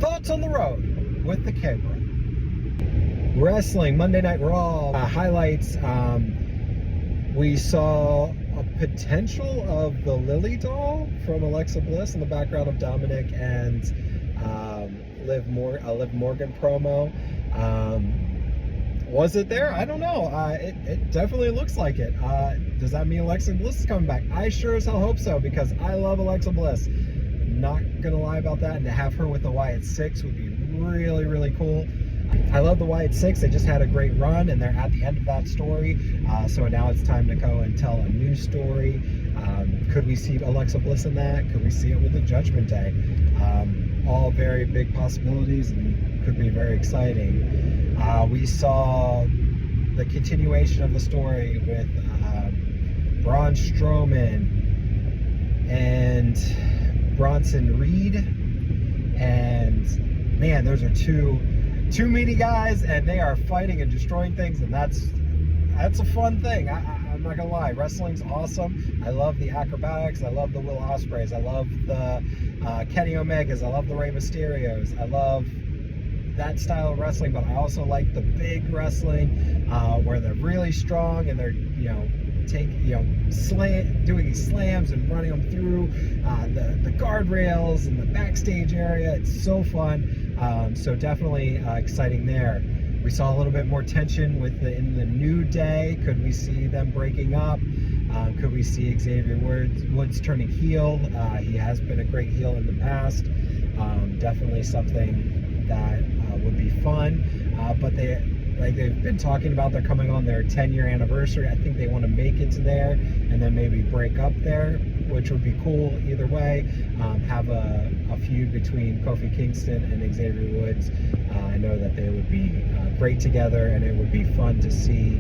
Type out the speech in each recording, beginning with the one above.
Thoughts on the road with the Cobra. Wrestling, Monday Night Raw, highlights. We saw a potential of the Lily doll from Alexa Bliss in the background of Dominic and Liv Morgan promo. Was it there? I don't know. It definitely looks like it. Does that mean Alexa Bliss is coming back? I sure as hell hope so, because I love Alexa Bliss. Not gonna lie about that, and to have her with the Wyatt Six would be really, really cool. I love the Wyatt Six. They just had a great run, and they're at the end of that story. So now it's time to go and tell a new story. Could we see Alexa Bliss in that? Could we see it with the Judgment Day? All very big possibilities and could be very exciting. We saw the continuation of the story with Braun Strowman and Bronson Reed, and man, those are two meaty guys, and they are fighting and destroying things, and that's a fun thing. I'm not gonna lie, wrestling's awesome. I love the acrobatics, I love the Will Ospreays, I love the Kenny Omegas, I love the Rey Mysterios, I love that style of wrestling, but I also like the big wrestling where they're really strong and they're doing these slams and running them through the guardrails and the backstage area. It's so fun. So definitely exciting there. We saw a little bit more tension in the New Day. Could we see them breaking up? Could we see Xavier Woods turning heel? He has been a great heel in the past. Definitely something that would be fun. But they've been talking about, they're coming on their 10-year anniversary. I think they want to make it to there and then maybe break up there, which would be cool either way. Have a feud between Kofi Kingston and Xavier Woods. I know that they would be great together, and it would be fun to see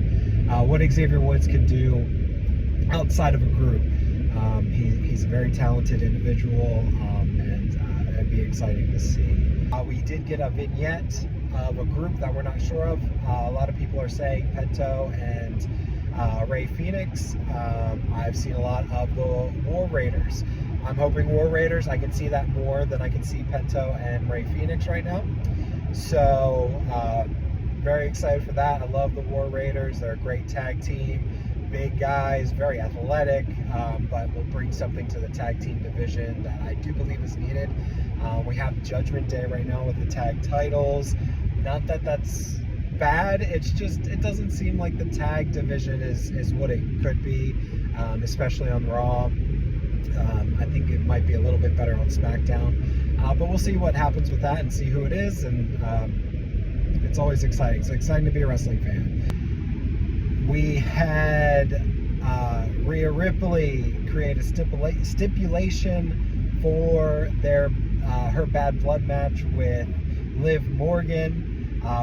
what Xavier Woods can do outside of a group. He's a very talented individual, and it'd be exciting to see. We did get a vignette of a group that we're not sure of. A lot of people are saying Pento and Rey Fenix. I've seen a lot of the War Raiders. I'm hoping War Raiders, I can see that more than I can see Pento and Rey Fenix right now. So very excited for that. I love the War Raiders. They're a great tag team. Big guys, very athletic, but will bring something to the tag team division that I do believe is needed. We have Judgment Day right now with the tag titles. Not that that's bad, it's just it doesn't seem like the tag division is what it could be, especially on Raw. I think it might be a little bit better on SmackDown, but we'll see what happens with that and see who it is, and it's always exciting. It's exciting to be a wrestling fan. We had Rhea Ripley create a stipulation for her Bad Blood match with Liv Morgan.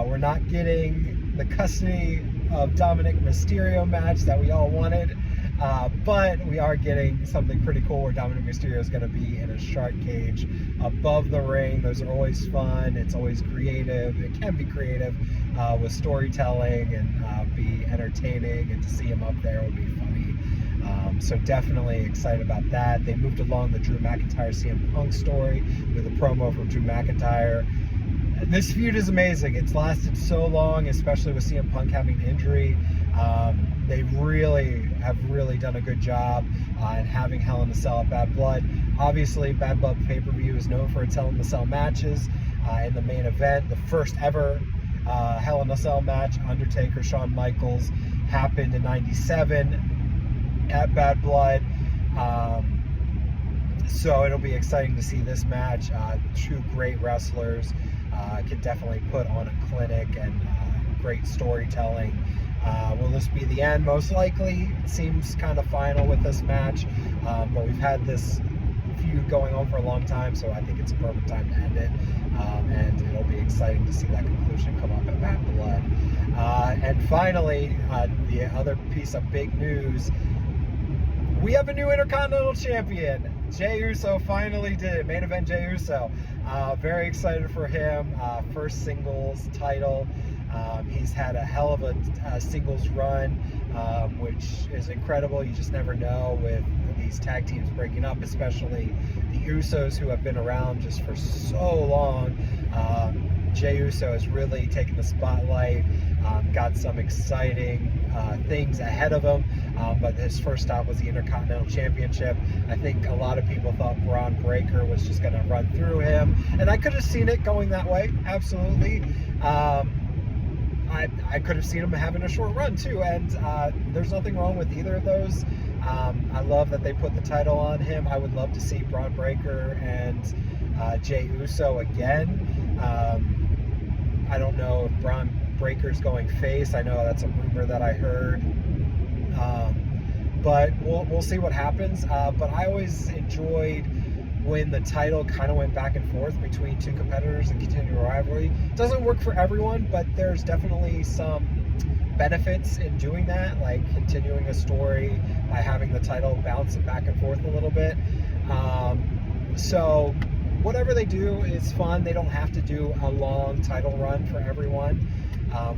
We're not getting the custody of Dominic Mysterio match that we all wanted, but we are getting something pretty cool where Dominic Mysterio is going to be in a shark cage above the ring. Those are always fun. It's always creative. It can be creative with storytelling and be entertaining, and to see him up there would be funny. So definitely excited about that. They moved along the Drew McIntyre CM Punk story with a promo from Drew McIntyre. This feud is amazing. It's lasted so long, especially with CM Punk having an injury. They have really done a good job in having Hell in a Cell at Bad Blood. Obviously, Bad Blood pay-per-view is known for its Hell in a Cell matches. In the main event, the first ever Hell in a Cell match, Undertaker, Shawn Michaels, happened in '97 at Bad Blood. So it'll be exciting to see this match. Two great wrestlers can definitely put on a clinic, and great storytelling. Will this be the end? Most likely. It seems kind of final with this match, but we've had this feud going on for a long time, so I think it's a perfect time to end it, and it'll be exciting to see that conclusion come up at Bad Blood. And finally, the other piece of big news, we have a new Intercontinental Champion. Jey Uso finally did it. Main event Jey Uso. Very excited for him. First singles title. He's had a hell of a singles run, which is incredible. You just never know with these tag teams breaking up, especially the Usos, who have been around just for so long. Jey Uso has really taken the spotlight, got some exciting things ahead of him, but his first stop was the Intercontinental Championship. I think a lot of people thought Braun Breaker was just going to run through him, and I could have seen it going that way, absolutely. I could have seen him having a short run too, and there's nothing wrong with either of those. I love that they put the title on him. I would love to see Braun Breaker and Jey Uso again. I don't know if Braun Breaker's going face. I know that's a rumor that I heard. But we'll see what happens. But I always enjoyed when the title kind of went back and forth between two competitors and continued rivalry. It doesn't work for everyone, but there's definitely some benefits in doing that, like continuing a story by having the title bounce it back and forth a little bit. So whatever they do is fun. They don't have to do a long title run for everyone.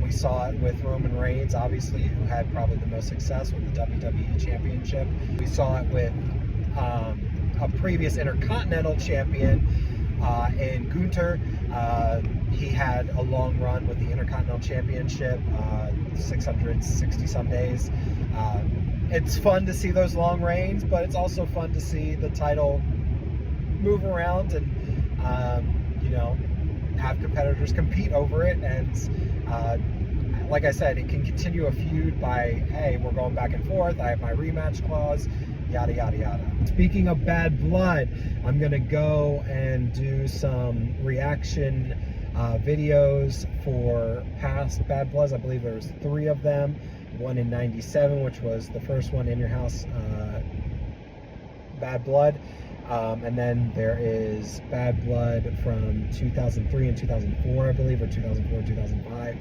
We saw it with Roman Reigns, obviously, who had probably the most success with the WWE Championship. We saw it with a previous Intercontinental Champion in Gunther. He had a long run with the Intercontinental Championship, 660 some days. It's fun to see those long reigns, but it's also fun to see the title move around and have competitors compete over it. And like I said, it can continue a feud by, hey, we're going back and forth, I have my rematch clause, yada yada yada. Speaking of Bad Blood, I'm gonna go and do some reaction videos for past Bad Bloods. I believe there was 3 of them. One in '97, which was the first one, In Your House Bad Blood. And then there is Bad Blood from 2003 and 2004, I believe, or 2004, 2005.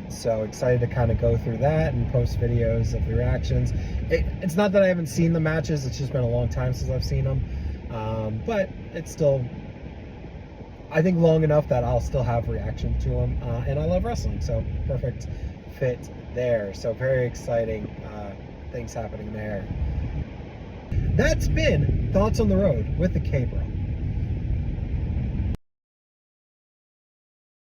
So excited to kind of go through that and post videos of the reactions. It's not that I haven't seen the matches, it's just been a long time since I've seen them. But it's still, I think, long enough that I'll still have reaction to them. And I love wrestling, so perfect fit there. So very exciting things happening there. That's been Thoughts on the Road with the K-Bro.